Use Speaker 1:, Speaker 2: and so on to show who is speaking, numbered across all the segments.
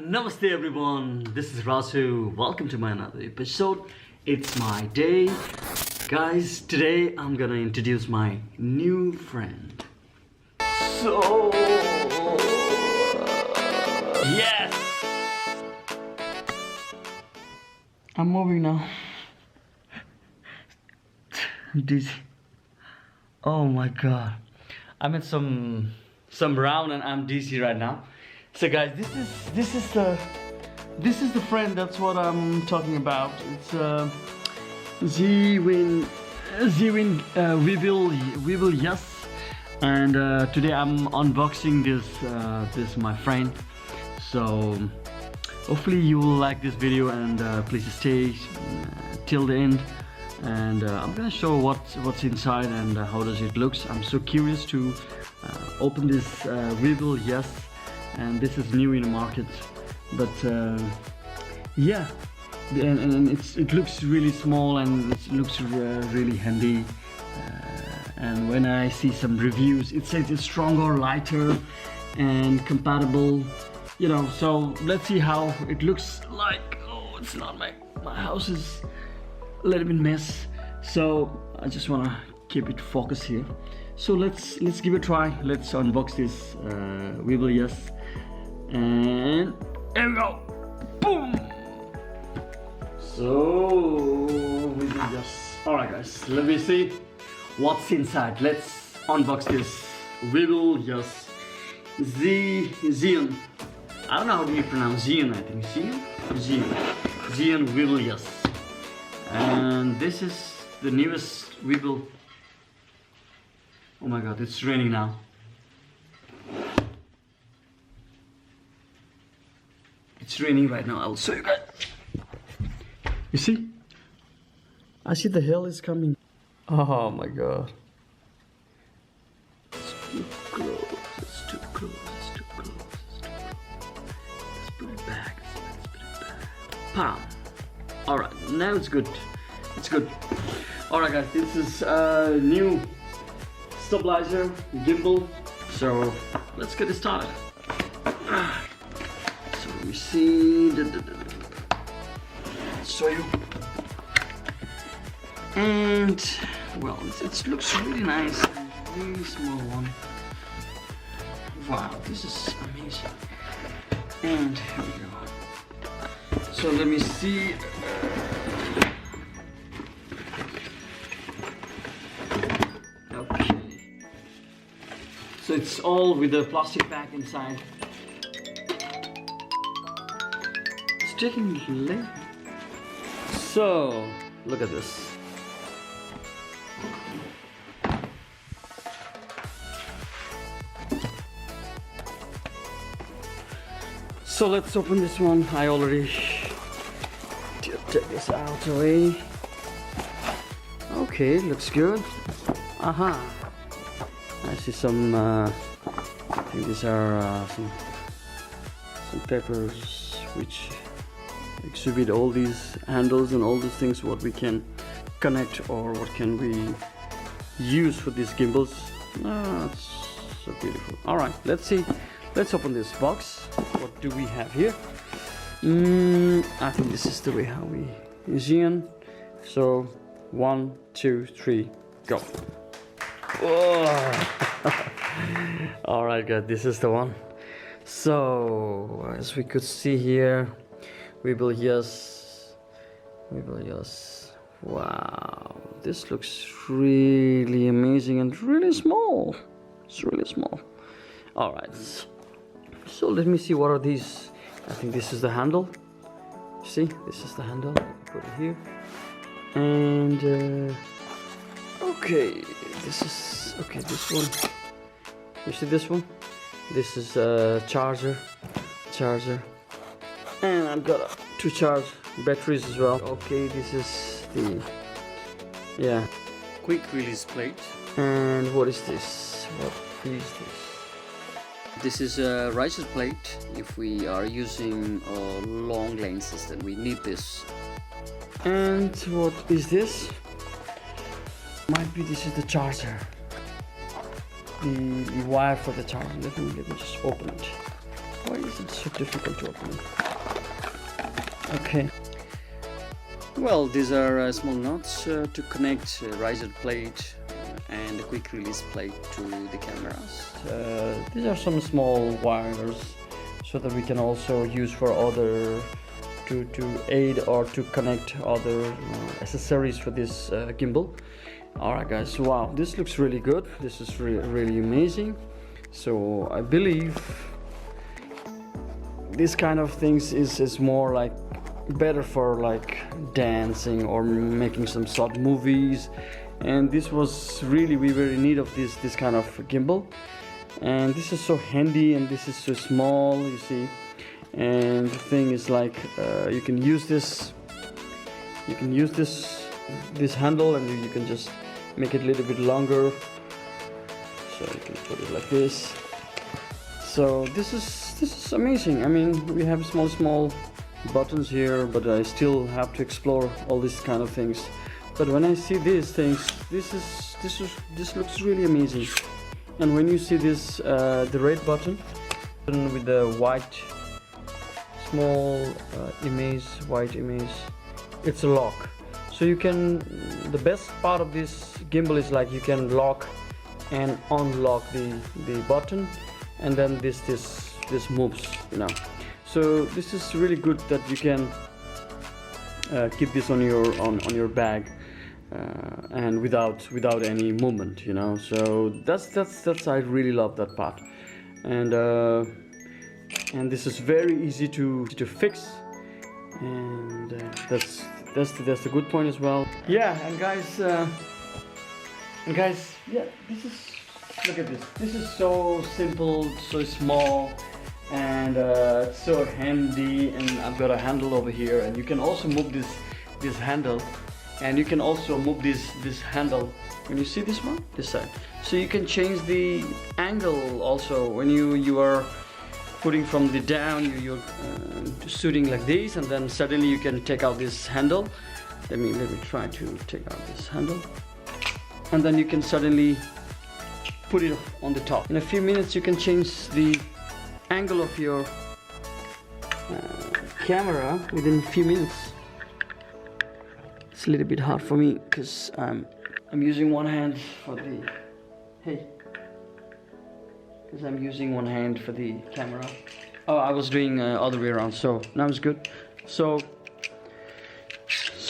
Speaker 1: Namaste everyone, this is Raju. Welcome to my another episode. It's my day. Guys, today I'm gonna introduce my new friend. So, yes! I'm moving now. I'm dizzy. Oh my god. I'm at some round and I'm dizzy right now. So guys, this is the friend. That's what I'm talking about. It's Zhiyun Weebill S, and today I'm unboxing this my friend. So hopefully you will like this video, and please stay till the end. And I'm gonna show what's inside and how does it looks. I'm so curious to open this Weebill S. And this is new in the market, but yeah, and it looks really small and it looks really handy. And when I see some reviews, it says it's stronger, lighter, and compatible. You know, so let's see how it looks like. Oh, it's not my house is a little bit mess, so I just wanna keep it focused here. So let's give it a try. Let's unbox this Weebill S. And there we go. Boom. So Weebill S. Alright guys, let me see what's inside. Let's unbox this Weebill S. Zhiyun. I don't know how do you pronounce Zhiyun, I think. Zhiyun Weebill S. And this is the newest Weebill. Oh my god, it's raining now. It's raining right now. I'll show you guys. You see? I see the hail is coming. Oh my god. It's too close. It's too close. It's too close. It's too close. Let's put it back. Let's put it back. Palm. Alright, now it's good. It's good. Alright guys, this is a new stabilizer gimbal. So let's get it started. You see, show you, and well, it looks really nice, really small one. Wow, this is amazing. And here we go. So let me see. Okay. So it's all with the plastic bag inside. Taking late. So look at this. So let's open this one. I already take this out away. Okay, looks good. Aha. I see some I think these are some papers which exhibit all these handles and all these things what we can connect or what can we use for these gimbals. It's so beautiful. All right, let's see. Let's open this box. What do we have here? I think this is the way how we Zhiyun. So 1, 2, 3, go. All right, guys, this is the one. So as we could see here, Weebill S. Wow, this looks really amazing and really small. It's really small. All right, so let me see what are these. I think this is the handle. See, this is the handle. Put it here. And okay, this is okay. This one. You see this one? This is a charger. And I've got to charge batteries as well. Okay, this is the quick release plate. And what is this? What is this? This is a riser plate. If we are using long lenses, then we need this. And what is this? Might be this is the charger. The wire for the charger. Let me just open it. Why is it so difficult to open? Okay. Well, these are small nuts to connect a riser plate and a quick release plate to the cameras. These are some small wires so that we can also use for other to aid or to connect other accessories for this gimbal. Alright guys, wow, this looks really good. This is really amazing. So I believe this kind of things is more like better for like dancing or making some short movies, and this was really, we were in need of this kind of gimbal, and this is so handy and this is so small, you see. And the thing is like you can use this handle and you can just make it a little bit longer, so you can put it like this. So this is amazing. I mean, we have small buttons here, but I still have to explore all these kind of things. But when I see these things, this looks really amazing. And when you see this the red button with the white small white image, it's a lock. So you can, the best part of this gimbal is like you can lock and unlock the button, and then this moves, you know. So this is really good that you can keep this on your bag and without any movement, you know. So that's I really love that part, and this is very easy to fix, and that's the good point as well. Yeah, and guys, yeah, this is, look at this. This is so simple, so small, and so handy. And I've got a handle over here, and you can also move this handle, and you can also move this handle when you see this one, this side. So you can change the angle also when you are putting from the down, you're shooting like this, and then suddenly you can take out this handle. Let me try to take out this handle, and then you can suddenly put it on the top. In a few minutes you can change the angle of your camera within a few minutes. It's a little bit hard for me because I'm using one hand for the because I'm using one hand for the camera. Oh, I was doing other way around, so now it's good. So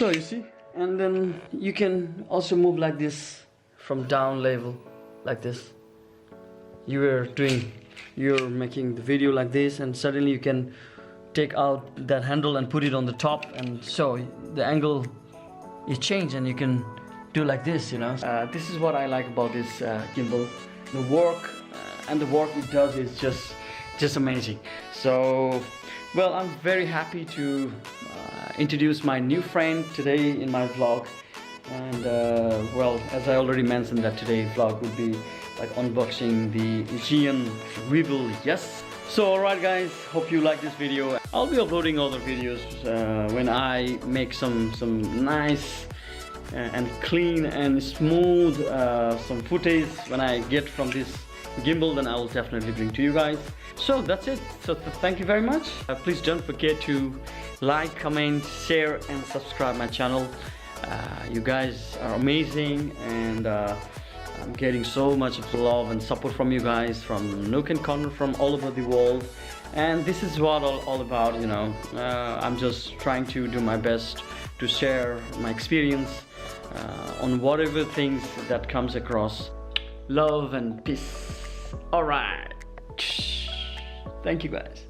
Speaker 1: you see, and then you can also move like this from down level, like this. You're making the video like this, and suddenly you can take out that handle and put it on the top, and so the angle is changed, and you can do like this, you know. This is what I like about this gimbal. The work and the work it does is just amazing. So, well, I'm very happy to introduce my new friend today in my vlog. And well, as I already mentioned, that today's vlog would be like unboxing the Zhiyun Weebill S. So alright guys, hope you like this video. I'll be uploading other videos when I make some nice and clean and smooth some footage when I get from this gimbal, then I will definitely bring to you guys. So that's it. So thank you very much. Please don't forget to like, comment, share and subscribe my channel. You guys are amazing, and I'm getting so much of love and support from you guys from nook and corner from all over the world, and this is what all about, you know. I'm just trying to do my best to share my experience on whatever things that comes across. Love and peace. Alright, thank you guys.